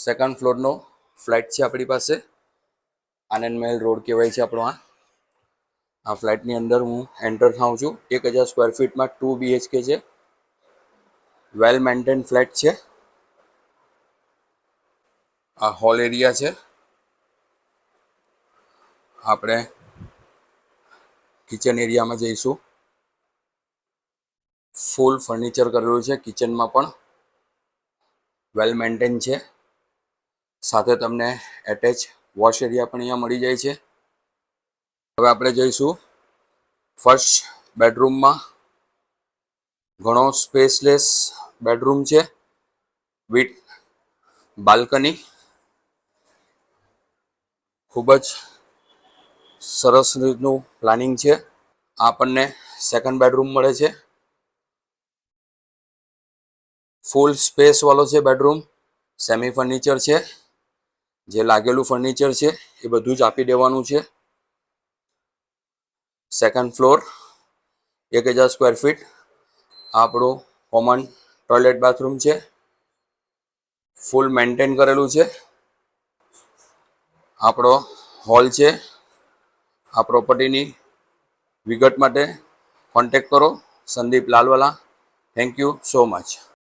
Second ફ્લોરનો flat છે આપણી પાસે. આનંદ મહેલ રોડ કહેવાય છે આપણો. આ ફ્લેટની અંદર હું એન્ટર થાઉં છું. 1000 સ્ક્વેર ફીટમાં 2 BHK છે. વેલ મેન્ટેન ફ્લેટ છે. આ હોલ એરિયા છે. આપણે કિચન એરિયામાં જઈશું. ફૂલ ફર્નિચર કરેલું છે. કિચનમાં પણ વેલ મેન્ટેન છે. સાથે તમને એટેચ વોશ એરિયા પણ અહીંયા મળી જાય છે. હવે આપણે જઈશું ફર્સ્ટ બેડરૂમમાં. ઘણો સ્પેસલેસ બેડરૂમ છે વિથ બાલ્કની. ખૂબ જ સરસ રીતનું પ્લાનિંગ છે. આપણને સેકન્ડ બેડરૂમ મળે છે. ફૂલ સ્પેસ વાળો છે બેડરૂમ. સેમી ફર્નિચર છે. જે લાગેલું ફર્નિચર છે એ બધું જ આપી દેવાનું છે. Second floor 1000 square feet. આપણું કોમન ટોયલેટ બાથરૂમ છે. ફૂલ મેન્ટેન કરેલું છે. આપણો હોલ છે. આ પ્રોપર્ટીની વિગત માટે કોન્ટેક્ટ કરો Sandeep Lalwala. Thank you so much.